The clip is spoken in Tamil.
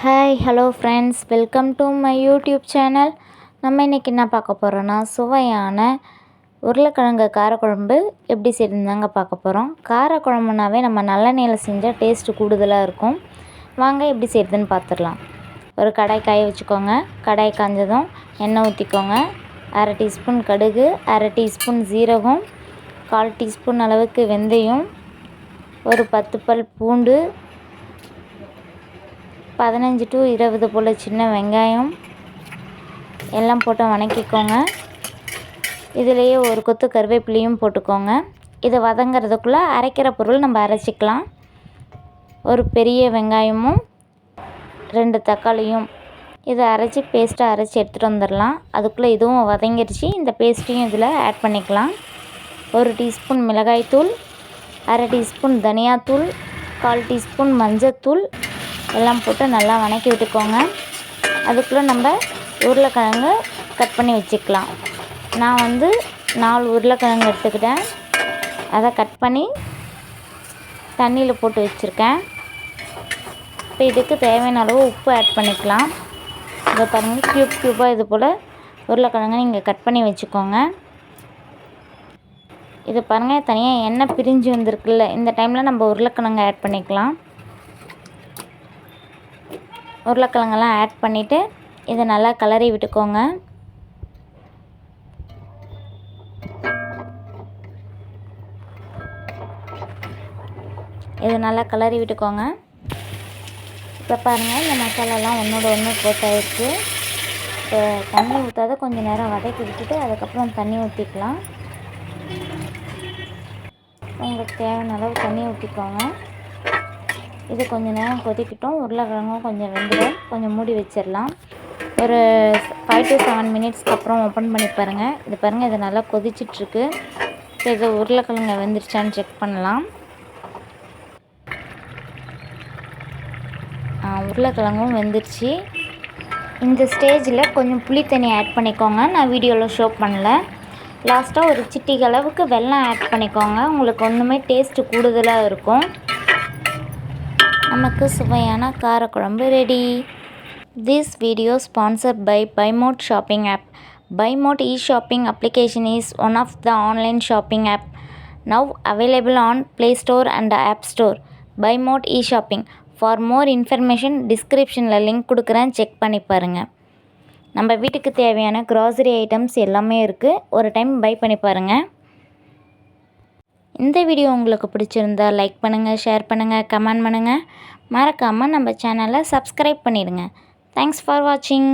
Hi hello friends, welcome to my YouTube channel. நம்ம இன்றைக்கி என்ன பார்க்க போகிறோன்னா, சுவையான உருளைக்கிழங்கு காரக்குழம்பு எப்படி செய்யறதுதாங்க பார்க்க போகிறோம். காரக்குழம்புனாவே நம்ம நல்லெண்ணெயில் செஞ்சால் டேஸ்ட்டு கூடுதலாக இருக்கும். வாங்க எப்படி செய்கிறதுன்னு பார்த்துடலாம். ஒரு கடாய் காய வச்சுக்கோங்க. கடாய் காய்ஞ்சதும் எண்ணெய் ஊற்றிக்கோங்க. அரை டீஸ்பூன் கடுகு, அரை டீஸ்பூன் ஜீரகம், 1/4 டீஸ்பூன் அளவுக்கு வெந்தயம், ஒரு 10 பல் பூண்டு, 15 to 20 போல் சின்ன வெங்காயம் எல்லாம் போட்டு வதக்கிக்கோங்க. இதிலேயே ஒரு கொத்து கருவேப்பிலையும் போட்டுக்கோங்க. இதை வதங்கிறதுக்குள்ளே அரைக்கிற பொருள் நம்ம அரைச்சிக்கலாம். ஒரு பெரிய வெங்காயமும் 2 தக்காளியும் இதை அரைச்சி பேஸ்ட்டாக அரைச்சி எடுத்துகிட்டு வந்துடலாம். அதுக்குள்ளே இதுவும் வதங்கிடுச்சு. இந்த பேஸ்ட்டையும் இதில் ஆட் பண்ணிக்கலாம். 1 டீஸ்பூன் மிளகாய்த்தூள், அரை டீஸ்பூன் தனியாத்தூள், 1/4 டீஸ்பூன் மஞ்சத்தூள் எல்லாம் போட்டு நல்லா வதக்கி விட்டுக்கோங்க. அதுக்குள்ளே நம்ம உருளைக்கிழங்கு கட் பண்ணி வச்சுக்கலாம். நான் 4 உருளைக்கிழங்கு எடுத்துக்கிட்டேன். அதை கட் பண்ணி தண்ணியில் போட்டு வச்சுருக்கேன். இப்போ இதுக்கு தேவையான அளவு உப்பு ஆட் பண்ணிக்கலாம். இதை பாருங்கள், க்யூபாக இது போல் உருளைக்கிழங்கு நீங்கள் கட் பண்ணி வச்சுக்கோங்க. இது பாருங்கள், தனியாக எண்ணெய் பிரிஞ்சு வந்திருக்குல்ல, இந்த டைமில் நம்ம உருளைக்கிழங்கு ஆட் பண்ணிக்கலாம். உருளைக்கிழங்கெல்லாம் ஆட் பண்ணிவிட்டு இதை நல்லா கிளறி விட்டுக்கோங்க. இது நல்லா கிளறி விட்டுக்கோங்க. இப்போ பாருங்கள், இந்த மசாலாலாம் ஒன்றோட ஒன்று போட்டாயிருக்கு. இப்போ தண்ணி ஊற்றாத கொஞ்சம் நேரம் வதக்கி விட்டுட்டு அதுக்கப்புறம் தண்ணி ஊற்றிக்கலாம். உங்களுக்கு தேவையான அளவு தண்ணி ஊற்றிக்கோங்க. இது கொஞ்சம் நேரம் கொதிக்கட்டும். உருளைக்கிழங்கும் கொஞ்சம் வெந்துடும். கொஞ்சம் மூடி வச்சிடலாம். ஒரு 5 to 7 மினிட்ஸ்க்கு அப்புறம் ஓப்பன் பண்ணி பாருங்கள். இது பாருங்கள், இது நல்லா கொதிச்சிட்ருக்கு. இப்போ இது உருளைக்கிழங்கு வெந்துருச்சான்னு செக் பண்ணலாம். உருளைக்கிழங்கும் வெந்துருச்சு. இந்த ஸ்டேஜில் கொஞ்சம் புளி தண்ணி ஆட் பண்ணிக்கோங்க. நான் வீடியோவில் ஷோ பண்ணல. லாஸ்ட்டாக ஒரு சிட்டிகை அளவுக்கு வெல்லம் ஆட் பண்ணிக்கோங்க. உங்களுக்கு ஒன்றுமே டேஸ்ட்டு கூடுதலாக இருக்கும். நமக்கு சுவையான காரக்குழம்பு ready. This video sponsored by BuyMode shopping app. BuyMode e-shopping application is one of the online shopping app now available on Play Store and App Store. BuyMode e-shopping. For more information descriptionல லிங்க் கொடுக்குறேன், செக் பண்ணி பாருங்கள். நம்ம வீட்டுக்கு தேவையான க்ராசரி ஐட்டம்ஸ் எல்லாமே இருக்குது. ஒரு டைம் பை பண்ணி பாருங்கள். இந்த வீடியோ உங்களுக்கு பிடிச்சிருந்தா லைக் பண்ணுங்கள், ஷேர் பண்ணுங்கள், கமெண்ட் பண்ணுங்கள். மறக்காமல் நம்ம சேனலை சப்ஸ்கிரைப் பண்ணிடுங்க. தேங்க்ஸ் ஃபார் வாட்சிங்.